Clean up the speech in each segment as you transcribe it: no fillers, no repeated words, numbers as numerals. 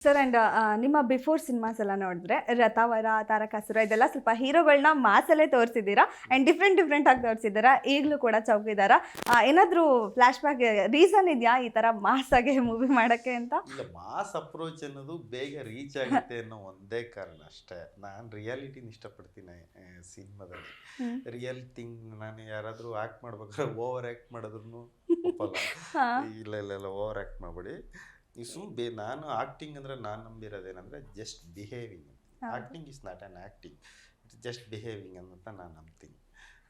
Sir and ನಿಮ್ಮ before cinemas ಎಲ್ಲ ನೋಡಿದ್ರೆ ರಥಾವರ, ತಾರಕಾಸುರ ಇದೆಲ್ಲ ಸ್ವಲ್ಪ ಹೀರೋಗಳನ್ನ ಮಾಸಲ್ಲೇ ತೋರಿಸಿದ್ದೀರಾ ಆ್ಯಂಡ್ ಡಿಫ್ರೆಂಟ್ ಆಗಿ ತೋರಿಸಿದ್ದೀರಾ. ಈಗಲೂ ಕೂಡ ಚೌಕಿದಾರ ಏನಾದರೂ ಫ್ಲ್ಯಾಶ್ ಬ್ಯಾಕ್ ರೀಸನ್ ಇದೆಯಾ ಈ ಥರ ಮಾಸಾಗೆ ಮೂವಿ ಮಾಡೋಕ್ಕೆ ಅಂತ? ಇಲ್ಲ, ಮಾಸ್ ಅಪ್ರೋಚ್ ಅನ್ನೋದು ಬೇಗ ರೀಚ್ ಆಗುತ್ತೆ ಅನ್ನೋ ಒಂದೇ ಕಾರಣ ಅಷ್ಟೇ. ನಾನು ರಿಯಾಲಿಟಿನ ಇಷ್ಟಪಡ್ತೀನಿ ಸಿನಿಮಾದಲ್ಲಿ. ರಿಯಲ್ ಥಿಂಗ್ ನಾನು ಯಾರಾದರೂ ಆ್ಯಕ್ಟ್ ಮಾಡ್ಬೇಕಾದ್ರೆ ಓವರ್ ಆ್ಯಕ್ಟ್ ಮಾಡಿದ್ರು ಒಪ್ಪಲ್ಲ. ಇಲ್ಲ ಓವರ್ ಆ್ಯಕ್ಟ್ ಮಾಡಬೇಡಿ. ನೀವು ನಾನು ಆಕ್ಟಿಂಗ್ ಅಂದರೆ ನಾನು ನಂಬಿರೋದೇನೆಂದರೆ just behaving. Acting is not an acting, it's just behaving ಅಂತ ನಾನು ನಂಬ್ತೀನಿ.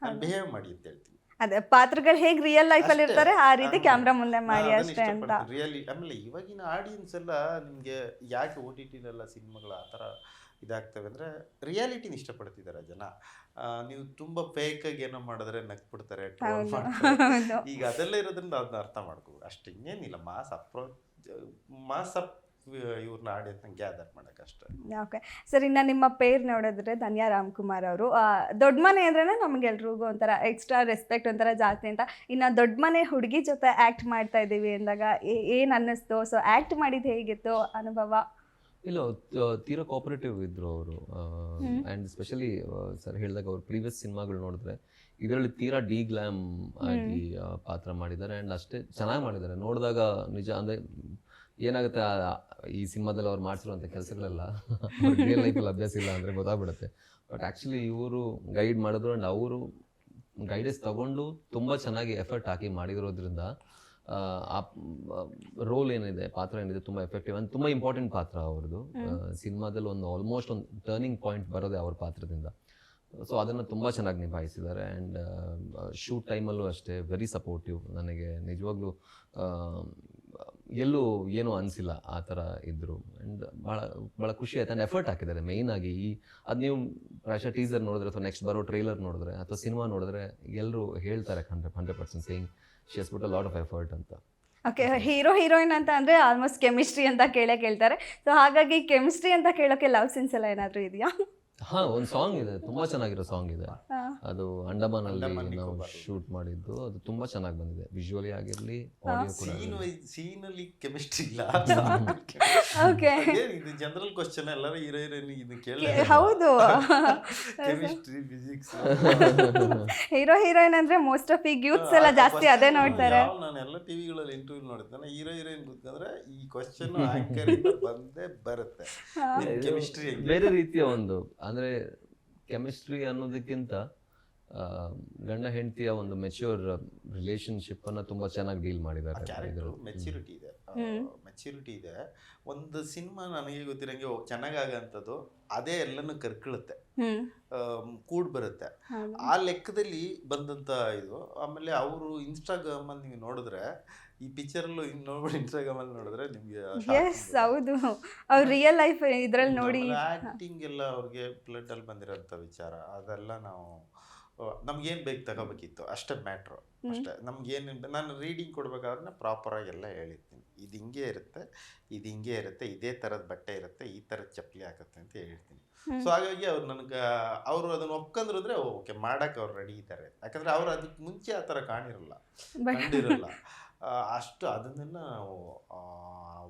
ನಾನು ಬಿಹೇವ್ ಮಾಡಿ ಅಂತ ಹೇಳ್ತೀನಿ. ಅದೇ ಪಾತ್ರಗಳು ಹೇಗೆ ರಿಯಲ್ ಲೈಫಲ್ಲಿ ಇರ್ತಾರೆ ಆ ರೀತಿ ಕ್ಯಾಮ್ರಾ ಮುಂದೆ ಮಾಡಿ ಅಷ್ಟೇ ಅಂತ. ರಿಯಲಿ ಆಮೇಲೆ ಇವಾಗಿನ ಆಡಿಯನ್ಸ್ ಎಲ್ಲ ನಿಮಗೆ ಯಾಕೆ ಓ ಟಿ ಟಿಲೆಲ್ಲ ಸಿನಿಮಾಗಳು ಆ ಥರ ಇದಾಗ್ತವೆ ಅಂದರೆ ರಿಯಾಲಿಟಿನ ಇಷ್ಟಪಡ್ತಿದ್ದಾರೆ ಜನ. ನೀವು ತುಂಬ ಫೇಕಾಗಿ ಏನೋ ಮಾಡಿದ್ರೆ ನಗ್ಬಿಡ್ತಾರೆ, ಟ್ರೋಲ್ ಮಾಡ್ತಾರೆ. ಈಗ ಅದೆಲ್ಲ ಇರೋದ್ರಿಂದ ಅದನ್ನ ಅರ್ಥ ಮಾಡ್ಕೋಬೋದು ಅಷ್ಟೇ, ಇನ್ನೇನಿಲ್ಲ. ಮಾಸ್ ಅಪ್ ಇವ್ರನ್ನ ಆಡಿಯನ್ಸ್ನ ಗ್ಯಾದರ್ ಮಾಡೋಕ್ಕಷ್ಟೇ. ಓಕೆ ಸರ್, ಇನ್ನು ನಿಮ್ಮ ಪೇರ್ ನೋಡಿದ್ರೆ ಧನ್ಯಾ ರಾಮ್ಕುಮಾರ್ ಅವರು ದೊಡ್ಡ ಮನೆ ಅಂದ್ರೆ ನಮಗೆಲ್ರಿಗೂ ಒಂಥರ ಎಕ್ಸ್ಟ್ರಾ ರೆಸ್ಪೆಕ್ಟ್ ಒಂಥರ ಜಾಸ್ತಿ ಅಂತ. ಇನ್ನು ದೊಡ್ಡ ಮನೆ ಹುಡುಗಿ ಜೊತೆ ಆ್ಯಕ್ಟ್ ಮಾಡ್ತಾ ಇದ್ದೀವಿ ಅಂದಾಗ ಏನು ಅನ್ನಿಸ್ತು? ಸೊ ಆ್ಯಕ್ಟ್ ಮಾಡಿದ್ದು ಹೇಗಿತ್ತು ಅನುಭವ? ಇಲ್ಲ, ತೀರಾ ಕೋಆಪರೇಟಿವ್ ಇದ್ರು ಅವರು. ಆ್ಯಂಡ್ ಸ್ಪೆಷಲಿ ಸರ್ ಹೇಳಿದಾಗ ಅವ್ರ ಪ್ರೀವಿಯಸ್ ಸಿನಿಮಾಗಳು ನೋಡಿದ್ರೆ ಇದರಲ್ಲಿ ತೀರಾ ಡಿ ಗ್ಲಾಮ್ ಆಗಿ ಪಾತ್ರ ಮಾಡಿದ್ದಾರೆ. ಆ್ಯಂಡ್ ಅಷ್ಟೇ ಚೆನ್ನಾಗಿ ಮಾಡಿದ್ದಾರೆ. ನೋಡಿದಾಗ ನಿಜ ಅಂದರೆ ಏನಾಗುತ್ತೆ, ಈ ಸಿನಿಮಾದಲ್ಲಿ ಅವ್ರು ಮಾಡ್ಸಿರುವಂಥ ಕೆಲಸಗಳೆಲ್ಲ ರಿಯಲ್ ಲೈಫಲ್ಲಿ ಅಭ್ಯಾಸ ಇಲ್ಲ ಅಂದರೆ ಗೊತ್ತಾಗ್ಬಿಡುತ್ತೆ. ಬಟ್ ಆ್ಯಕ್ಚುಲಿ ಇವರು ಗೈಡ್ ಮಾಡಿದ್ರು ಆ್ಯಂಡ್ ಅವರು ಗೈಡೆನ್ಸ್ ತಗೊಂಡು ತುಂಬ ಚೆನ್ನಾಗಿ ಎಫರ್ಟ್ ಹಾಕಿ ಮಾಡಿರೋದ್ರಿಂದ ಆ ರೋಲ್ ಏನಿದೆ, ಪಾತ್ರ ಏನಿದೆ, ತುಂಬ ಎಫೆಕ್ಟಿವ್ ಆ್ಯಂಡ್ ತುಂಬ ಇಂಪಾರ್ಟೆಂಟ್ ಪಾತ್ರ ಅವ್ರದ್ದು. ಸಿನಿಮಾದಲ್ಲಿ ಒಂದು ಆಲ್ಮೋಸ್ಟ್ ಒಂದು ಟರ್ನಿಂಗ್ ಪಾಯಿಂಟ್ ಬರೋದೆ ಅವ್ರ ಪಾತ್ರದಿಂದ. ಸೊ ಅದನ್ನು ತುಂಬ ಚೆನ್ನಾಗಿ ನಿಭಾಯಿಸಿದ್ದಾರೆ. ಆ್ಯಂಡ್ ಶೂಟ್ ಟೈಮಲ್ಲೂ ಅಷ್ಟೇ ವೆರಿ ಸಪೋರ್ಟಿವ್. ನನಗೆ ನಿಜವಾಗ್ಲೂ ಎಲ್ಲೂ ಏನೂ ಅನಿಸಿಲ್ಲ, ಆ ಥರ ಇದ್ದರು. ಆ್ಯಂಡ್ ಭಾಳ ಖುಷಿ ಆಯ್ತು. ಆ್ಯಂಡ್ ಎಫರ್ಟ್ ಹಾಕಿದ್ದಾರೆ ಮೇಯ್ನಾಗಿ. ಅದು ನೀವು ಪ್ರಾಯಶಃ ಟೀಸರ್ ನೋಡಿದ್ರೆ ಅಥವಾ ನೆಕ್ಸ್ಟ್ ಬರೋ ಟ್ರೈಲರ್ ನೋಡಿದ್ರೆ ಅಥವಾ ಸಿನಿಮಾ ನೋಡಿದ್ರೆ ಎಲ್ಲರೂ ಹೇಳ್ತಾರೆ 100% saying she has put a lot of effort ಅಂತ. ಓಕೆ, ಹೀರೋ ಹೀರೋಯಿನ್ ಅಂತ ಅಂದರೆ ಆಲ್ಮೋಸ್ಟ್ ಕೆಮಿಸ್ಟ್ರಿ ಅಂತ ಕೇಳ್ತಾರೆ. ಸೊ ಹಾಗಾಗಿ ಕೆಮಿಸ್ಟ್ರಿ ಅಂತ ಕೇಳೋಕ್ಕೆ ಲವ್ ಸೀನ್ಸ್ ಎಲ್ಲ ಏನಾದರೂ ಇದೆಯಾ? ಹಾಂ, ಒಂದು ಸಾಂಗ್ ಇದೆ, ತುಂಬ ಚೆನ್ನಾಗಿರೋ ಸಾಂಗ್ ಇದೆ. ಅದು ಅಂಡಮಾನಲ್ಲಿ ನಾವು ಶೂಟ್ ಮಾಡಿದ್ದು. ಅದು ತುಂಬ ಚೆನ್ನಾಗಿ ಬಂದಿದೆ, ವಿಜುವಲಿ ಆಗಿರಲಿ, ಆಡಿಯೋ ಕೂಡ. ಸೀನಲ್ಲಿ ಕೆಮಿಸ್ಟ್ರಿ ಇಲ್ಲ. ಓಕೆ, ಇದು ಜನರಲ್ ಕ್ವಶನ್. ಎಲ್ಲರೂ ಹೀರೋ ಹೀರೋಯಿನ್ ಇದು ಕೇಳಿ. ಹೌದು, ಕೆಮಿಸ್ಟ್ರಿ, ಫಿಸಿಕ್ಸ್. ಹೀರೋ ಹೀರೋಯಿನ್ ಅಂದರೆ ಮೋಸ್ಟ್ ಆಫ್ ಈಗ ಯೂತ್ಸ್ ಎಲ್ಲ ಜಾಸ್ತಿ ಅದೇ ನೋಡ್ತಾರೆ. ನಾನು ಎಲ್ಲ ಟಿವಿಗಳಲ್ಲಿ ಇಂಟರ್ವ್ಯೂ ನೋಡಿದ್ದೇನೆ. ಹೀರೋ ಹೀರೋಯಿನ್ ಕೂತ್ಕೊಂಡ್ರೆ ಈ ಕ್ವಶನ್ ಆಂಕರ್ ಬಂದೇ ಬರುತ್ತೆ. ಕೆಮಿಸ್ಟ್ರಿ ಬೇರೆ ರೀತಿಯ ಒಂದು ಅಂದರೆ ಕೆಮಿಸ್ಟ್ರಿ ಅನ್ನೋದಕ್ಕಿಂತ ಗಂಡ ಹೆಂಡತಿಯ ಒಂದು ಮೆಚ್ಯೂರ್ ರಿಲೇಶನ್ಶಿಪ್ ಅನ್ನ ತುಂಬಾ ಚೆನ್ನಾಗಿ ಡೀಲ್ ಮಾಡಿದ್ದಾರೆ. ಮೆಚ್ಯೂರಿಟಿ ಇದೆ. ಒಂದು ಸಿನಿಮಾ ನನಗೆ ಗೊತ್ತಿರಂಗೆ ಚೆನ್ನಾಗಾಗಂಥದ್ದು ಅದೇ ಎಲ್ಲನೂ ಕರ್ಕೊಳ್ಳುತ್ತೆ, ಕೂಡ್ ಬರುತ್ತೆ. ಆ ಲೆಕ್ಕದಲ್ಲಿ ಬಂದಂಥ ಇದು. ಆಮೇಲೆ ಅವರು ಇನ್ಸ್ಟಾಗ್ರಾಮಲ್ಲಿ ನೀವು ನೋಡಿದ್ರೆ, ಈ ಪಿಕ್ಚರಲ್ಲೂ ನೋಡ್ಬಿಟ್ಟು ಇನ್ಸ್ಟಾಗ್ರಾಮಲ್ಲಿ ನೋಡಿದ್ರೆ ನಿಮಗೆ ಹೌದು, ಅವ್ರು ರಿಯಲ್ ಲೈಫ್ ಇದ್ರಲ್ಲಿ ನೋಡಿ ಆ್ಯಕ್ಟಿಂಗ್ ಎಲ್ಲ ಅವ್ರಿಗೆ ಬ್ಲಡ್ಡಲ್ಲಿ ಬಂದಿರೋಂಥ ವಿಚಾರ. ಅದೆಲ್ಲ ನಮ್ಗೇನು ಬೇಕು ತಗೋಬೇಕಿತ್ತು ಅಷ್ಟೇ ಮ್ಯಾಟ್ರು ಅಷ್ಟೇ. ನಮ್ಗೇನು ನಾನು ರೀಡಿಂಗ್ ಕೊಡ್ಬೇಕಾದ್ರೆ ಪ್ರಾಪರಾಗಿ ಎಲ್ಲ ಹೇಳಿರ್ತೀನಿ. ಇದು ಹಿಂಗೆ ಇರುತ್ತೆ, ಇದು ಹಿಂಗೆ ಇರುತ್ತೆ, ಇದೇ ಥರದ ಬಟ್ಟೆ ಇರುತ್ತೆ, ಈ ಥರದ ಚಪ್ಪಲಿ ಹಾಕುತ್ತೆ ಅಂತ ಹೇಳಿರ್ತೀನಿ. ಸೊ ಹಾಗಾಗಿ ಅವ್ರು ಅವರು ಅದನ್ನು ಒಪ್ಕೊಂಡ್ರೆ ಓಕೆ ಮಾಡೋಕ್ಕೆ ಅವ್ರು ರೆಡಿ ಇದ್ದಾರೆ. ಯಾಕಂದರೆ ಅವ್ರು ಅದಕ್ಕೆ ಮುಂಚೆ ಆ ಥರ ಕಂಡಿರಲ್ಲ. ಅಷ್ಟು ಅದನ್ನೆಲ್ಲ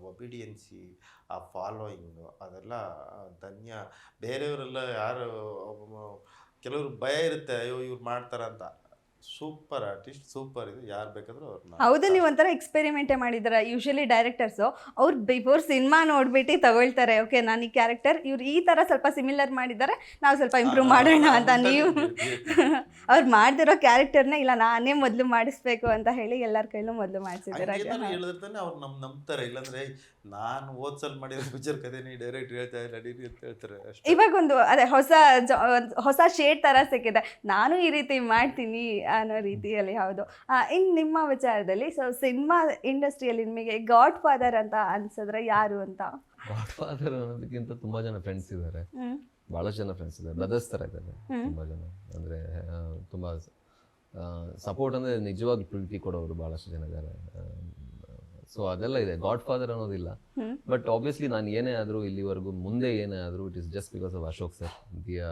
ಒಬಿಡಿಯನ್ಸಿ, ಆ ಫಾಲೋಯಿಂಗು ಅದೆಲ್ಲ ಧನ್ಯ. ಬೇರೆಯವರೆಲ್ಲ ಯಾರು ಕೆಲವರು ಭಯ ಇರುತ್ತೆ, ಅಯ್ಯೋ ಇವ್ರು ಮಾಡ್ತಾರಂತ. Super artist, super. ಇದು ಯಾರು ಬೇಕಾದರೂ ಅವ್ರನ್ನ. ಹೌದು, ನೀವು ಒಂಥರ ಎಕ್ಸ್ಪೆರಿಮೆಂಟೇ ಮಾಡಿದ್ದಾರೆ. ಯೂಶಲಿ ಡೈರೆಕ್ಟರ್ಸು ಅವ್ರು ಬಿಫೋರ್ ಸಿನಿಮಾ ನೋಡ್ಬಿಟ್ಟು ತಗೊಳ್ತಾರೆ, ಓಕೆ ನಾನು ಈ ಕ್ಯಾರೆಕ್ಟರ್ ಇವ್ರು ಈ ಥರ ಸ್ವಲ್ಪ ಸಿಮಿಲರ್ ಮಾಡಿದ್ದಾರೆ, ನಾವು ಸ್ವಲ್ಪ ಇಂಪ್ರೂವ್ ಮಾಡೋಣ ಅಂತ. ನೀವು ಅವ್ರು ಮಾಡ್ದಿರೋ ಕ್ಯಾರೆಕ್ಟರ್ನ ಇಲ್ಲ ನಾನೇ ಮೊದಲು ಮಾಡಿಸ್ಬೇಕು ಅಂತ ಹೇಳಿ ಎಲ್ಲರ ಕೈಲೂ ಮೊದಲು ಮಾಡಿಸಿದ್ದಾರೆ. ಹೇಳಿದ್ರೆ ಅವ್ರು ನಂಬ್ತಾರೆ. ಇಲ್ಲಾಂದ್ರೆ ನಾನು ಓದ್ಸಲ್ ಮಾಡಿರೋ ಪಿಕ್ಚರ್ ಕಥೆನೇ ಡೈರೆಕ್ಟ್ ಹೇಳ್ತಾ ನಡೀರಿ ಅಂತ ಹೇಳ್ತಾರೆ. ಇವಾಗ ಒಂದು ಅದೇ ಹೊಸ ಶೇಡ್ ಥರ ಸಿಕ್ಕಿದೆ, ನಾನು ಈ ರೀತಿ ಮಾಡ್ತೀನಿ ಅನ್ನೋ ರೀತಿಯಲ್ಲಿ. ಹೌದು. ಇನ್ನು ನಿಮ್ಮ ವಿಚಾರದಲ್ಲಿ ಸೊ ಸಿನಿಮಾ ಇಂಡಸ್ಟ್ರಿಯಲ್ಲಿ ನಿಮಗೆ ಗಾಡ್ ಫಾದರ್ ಅಂತ ಅನ್ಸಿದ್ರೆ ಯಾರು ಅಂತ? ಗಾಡ್ ಫಾದರ್ ಅನ್ನೋದಕ್ಕಿಂತ ತುಂಬಾ ಜನ ಫ್ರೆಂಡ್ಸ್ ಇದ್ದಾರೆ, ಬಹಳಷ್ಟು ಜನ ಫ್ರೆಂಡ್ಸ್ ಇದ್ದಾರೆ, ಬ್ರದರ್ಸ್ ಥರ ಇದ್ದಾರೆ ತುಂಬಾ ಜನ. ಅಂದರೆ ತುಂಬ ಸಪೋರ್ಟ್ ಅಂದರೆ ನಿಜವಾಗಿ ಪ್ರೀತಿ ಕೊಡೋರು ಭಾಳಷ್ಟು ಜನ ಇದ್ದಾರೆ. ಸೊ ಅದೆಲ್ಲ ಇದೆ. ಗಾಡ್ ಫಾದರ್ ಅನ್ನೋದಿಲ್ಲ. ಬಟ್ ಆಬ್ವಿಯಸ್ಲಿ ನಾನು ಏನೇ ಆದರೂ ಇಲ್ಲಿವರೆಗೂ ಮುಂದೆ ಏನೇ ಆದರೂ it is just because of Ashok sir, Dia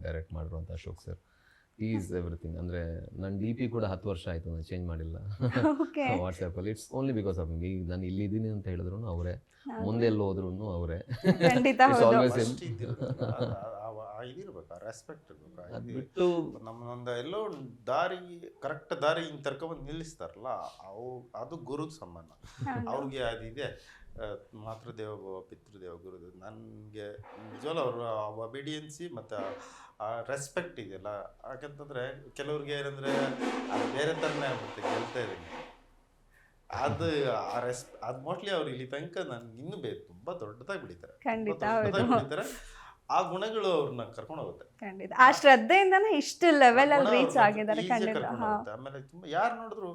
direct ಮಾಡಿರುವಂಥ ಅಶೋಕ್ ಸರ್. Is everything. ಅಂದರೆ ನನ್ನ ಡಿ ಪಿ ಕೂಡ 10 ವರ್ಷ ಆಯಿತು, ನಾನು ಚೇಂಜ್ ಮಾಡಿಲ್ಲ ಓಕೆ. ವಾಟ್ಸಪ್ಪಲ್ಲಿ. It's only because of me. ಈಗ ನಾನು ಇಲ್ಲಿದ್ದೀನಿ ಅಂತ ಹೇಳಿದ್ರು ಅವರೇ, ಮುಂದೆ ಎಲ್ಲೋ ಹೋದ್ರೂ ಅವರೇ. ಖಂಡಿತ It's ಹೌದು. always ಫಸ್ಟ್ ಇದಿರ್ಬೇಕು, ರೆಸ್ಪೆಕ್ಟ್ ಇರ್ಬೇಕು. ಬಿಟ್ಟು ನಮ್ಮೊಂದು ಎಲ್ಲೋ ಒಂದು ದಾರಿ, ಕರೆಕ್ಟ್ ದಾರಿ ಹಿಂಗೆ ತರ್ಕೊಂಬಂದು ನಿಲ್ಲಿಸ್ತಾರಲ್ಲ, ಅದು ಗುರುಗೆ ಸಮಾನ. ಅವ್ರಿಗೆ ಅದಿದೆ, ಮಾತೃದೇವ ಭವ ಪಿತೃದೇವ ಗುರುದೇವ. ನನಗೆ ನಿಜವಲ್ಲ ಅವರು ಒಬಿಡಿಯನ್ಸಿ ಮತ್ತು ಆ ರೆಸ್ಪೆಕ್ಟ್ ಇದೆಯಲ್ಲ. ಯಾಕಂತಂದರೆ ಕೆಲವ್ರಿಗೆ ಏನಂದರೆ ಅದು ಬೇರೆ ಥರನೇ ಆಗುತ್ತೆ, ಗೆಲ್ತಾ ಇದ್ದೀನಿ ಅದು ಅದು ಮೋಸ್ಟ್ಲಿ ಅವ್ರು ಇಲ್ಲಿ ತನಕ ನನ್ಗೆ ಇನ್ನೂ ತುಂಬ ದೊಡ್ಡದಾಗಿ ಬೆಳಿತಾರೆ, ಖಂಡಿತ ದೊಡ್ಡದಾಗಿ ಹೌದು. ಬೆಳಿತಾರೆ. ಆ ಗುಣಗಳು ಅವ್ರನ್ನ ಕರ್ಕೊಂಡು ಹೋಗುತ್ತೆ. ಖಂಡಿತ ಆ ಶ್ರದ್ಧೆಯಿಂದನೇ ಇಷ್ಟು ಲೆವೆಲ್ ಅಲ್ಲಿ ರೀಚ್ ಆಗಿದ್ದಾರೆ. Easy ಆಗಿ ಖಂಡಿತ. ಕರ್ಕೊಂಡು ಹಾ. ಹೋಗುತ್ತೆ. ಆಮೇಲೆ ತುಂಬ ಯಾರು ನೋಡಿದ್ರು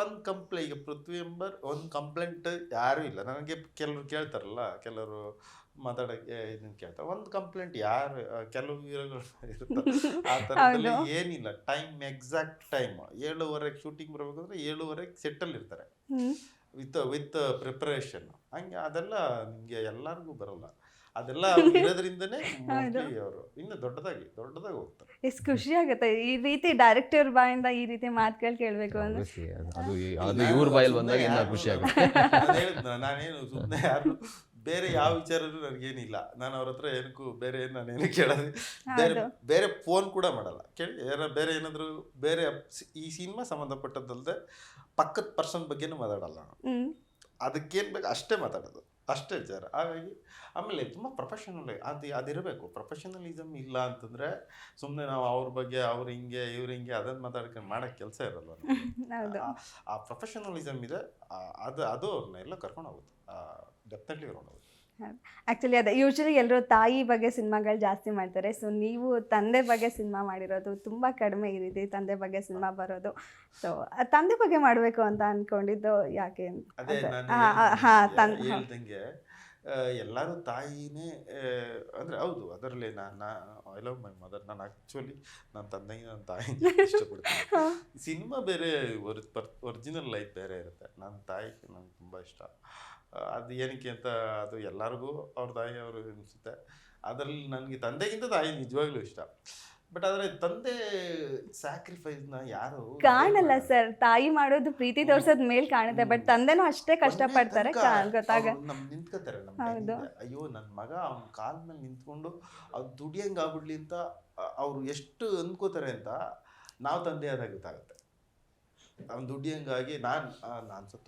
ಒಂದು ಕಂಪ್ಲೇಂಟ್, ಈಗ ಪೃಥ್ವಿ ಎಂಬರ್ ಒಂದು ಕಂಪ್ಲೇಂಟ್ ಯಾರೂ ಇಲ್ಲ. ನನಗೆ ಕೆಲವರು ಕೇಳ್ತಾರಲ್ಲ, ಕೆಲವರು ಮಾತಾಡೋಕ್ಕೆ ಇದನ್ನು ಕೇಳ್ತಾರೆ, ಒಂದು ಕಂಪ್ಲೇಂಟ್ ಯಾರು, ಕೆಲವು ಹೀರೋಗಳು ಇರ್ತಾರೆ ಆ ಥರದಲ್ಲಿ ಏನಿಲ್ಲ. ಟೈಮ್ ಎಕ್ಸಾಕ್ಟ್ ಟೈಮ್ 7:30 ಶೂಟಿಂಗ್ ಬರಬೇಕಂದ್ರೆ 7:30 ಸೆಟ್ಟಲ್ಲಿ ಇರ್ತಾರೆ ವಿತ್ ಪ್ರಿಪರೇಷನ್. ಹಂಗೆ ಅದೆಲ್ಲ ನಿಮಗೆ ಎಲ್ಲರಿಗೂ ಬರಲ್ಲ. ಅದೆಲ್ಲ ಇರೋದ್ರಿಂದನೇ ಮೋಸ್ಟ್ಲಿ ಅವರು ಇನ್ನೂ ದೊಡ್ಡದಾಗಿ ಹೋಗ್ತಾರೆ. ಎಷ್ಟು ಖುಷಿ ಆಗುತ್ತೆ ಈ ರೀತಿ ಡೈರೆಕ್ಟರ್ ಬಾಯಿಂದ ಈ ರೀತಿ ಮಾತುಗಳು ಕೇಳಬೇಕು ಅಂದ್ರೆ. obviously ಅದು ಇವ್ರ ಬಾಯಲ್ಲಿ ಬಂದಾಗ ಇನ್ನೂ ಖುಷಿ ಆಗುತ್ತೆ. ನಾನೇನು ಸುಮ್ಮನೆ ಯಾರು ಬೇರೆ ಯಾವ ವಿಚಾರನೂ ನನಗೇನಿಲ್ಲ. ನಾನು ಅವ್ರ ಹತ್ರ ಏನಕ್ಕೂ ಬೇರೆ ಏನು ನಾನೇನು ಕೇಳೋದು, ಬೇರೆ ಫೋನ್ ಕೂಡ ಮಾಡಲ್ಲ. ಕೇಳಿ ಬೇರೆ ಏನಾದರೂ ಬೇರೆ ಈ ಸಿನಿಮಾ ಸಂಬಂಧಪಟ್ಟದ್ದಲ್ಲದೆ ಪಕ್ಕದ ಪರ್ಸನ್ ಬಗ್ಗೆನೂ ಮಾತಾಡಲ್ಲ ನಾನು. ಅದಕ್ಕೇನು ಬೇಕು ಅಷ್ಟೇ ಮಾತಾಡೋದು, ಅಷ್ಟೇ ವಿಚಾರ. ಹಾಗಾಗಿ ಆಮೇಲೆ ತುಂಬ ಪ್ರೊಫೆಷನಲ್ ಅದಿರಬೇಕು. ಪ್ರೊಫೆಷನಲಿಸಮ್ ಇಲ್ಲ ಅಂತಂದರೆ ಸುಮ್ಮನೆ ನಾವು ಅವ್ರ ಬಗ್ಗೆ ಅವ್ರು ಹಿಂಗೆ ಇವ್ರು ಹಿಂಗೆ ಅದನ್ನು ಮಾತಾಡ್ಕೊಂಡು ಮಾಡೋಕ್ಕೆ ಕೆಲಸ ಇರಲ್ಲ. ಆ ಪ್ರೊಫೆಷನಲಿಸಮ್ ಇದೆ, ಅದು ಅವ್ರನ್ನ ಎಲ್ಲ ಕರ್ಕೊಂಡು ಹೋಗುತ್ತೆ, ಡೆಫಿನೆಟ್ಲಿ ಕರ್ಕೊಂಡು ಹೋಗುತ್ತೆ. ಆ್ಯಕ್ಚುಲಿ ಅದೇ ಯೂಶ್ವಲಿ ಎಲ್ಲರೂ ತಾಯಿ ಬಗ್ಗೆ ಸಿನಿಮಾಗಳು ಜಾಸ್ತಿ ಮಾಡ್ತಾರೆ. ಸೊ ನೀವು ತಂದೆ ಬಗ್ಗೆ ಸಿನಿಮಾ ಮಾಡಿರೋದು ತುಂಬ ಕಡಿಮೆ ಈ ರೀತಿ ತಂದೆ ಬಗ್ಗೆ ಸಿನಿಮಾ ಬರೋದು. ಸೊ ತಂದೆ ಬಗ್ಗೆ ಮಾಡಬೇಕು ಅಂತ ಅಂದ್ಕೊಂಡಿದ್ದು ಯಾಕೆ? ಅದೇ ಹಾಂ ಹೇಳ್ದಂಗೆ ಎಲ್ಲರೂ ತಾಯಿನೇ ಅಂದರೆ ಹೌದು. ಅದರಲ್ಲಿ ಐ ಲವ್ ಮೈ ಮದರ್. ನಾನು ಆ್ಯಕ್ಚುಲಿ ನನ್ನ ತಂದೆಗೆ ನನ್ನ ತಾಯಿ ಇಷ್ಟಪಡ್ತೀನಿ. ಸಿನಿಮಾ ಬೇರೆ, ಒರಿಜಿನಲ್ ಲೈಫ್ ಬೇರೆ ಇರುತ್ತೆ. ನನ್ನ ತಾಯಿಗೆ ನಂಗೆ ತುಂಬ ಇಷ್ಟ. ಅದು ಏನಕ್ಕೆ ಅಂತ ಅದು ಎಲ್ಲರಿಗೂ ಅವ್ರ ತಾಯಿ ಅವರು ಅನಿಸುತ್ತೆ. ಅದರಲ್ಲಿ ನನಗೆ ತಂದೆಗಿಂತ ತಾಯಿ ನಿಜವಾಗ್ಲೂ ಇಷ್ಟ. ಬಟ್ ಆದರೆ ತಂದೆ ಸ್ಯಾಕ್ರಿಫೈಸ್ನ ಯಾರು ಕಾಣಲ್ಲ ಸರ್. ತಾಯಿ ಮಾಡೋದು ಪ್ರೀತಿ ತೋರ್ಸೋದ್ ಮೇಲ್ ಕಾಣುತ್ತೆ, ಬಟ್ ತಂದೆನೂ ಅಷ್ಟೇ ಕಷ್ಟಪಡ್ತಾರೆ, ಗೊತ್ತಾಗ ನಿಂತ್ಕೋತಾರೆ ನಮ್ಮ. ಅಯ್ಯೋ ನನ್ನ ಮಗ ಅವ್ನ ಕಾಲ ಮೇಲೆ ನಿಂತ್ಕೊಂಡು ಅದು ದುಡಿಯಂಗೆ ಆಗ್ಬಿಡ್ಲಿ ಅಂತ ಅವ್ರು ಎಷ್ಟು ಅಂದ್ಕೋತಾರೆ ಅಂತ ನಾವು ತಂದೆ ಆದಾಗ ಗೊತ್ತಾಗುತ್ತೆ. ಅವ್ನು ದುಡಿಯಂಗಾಗಿ ನಾನು ಸತ್ತು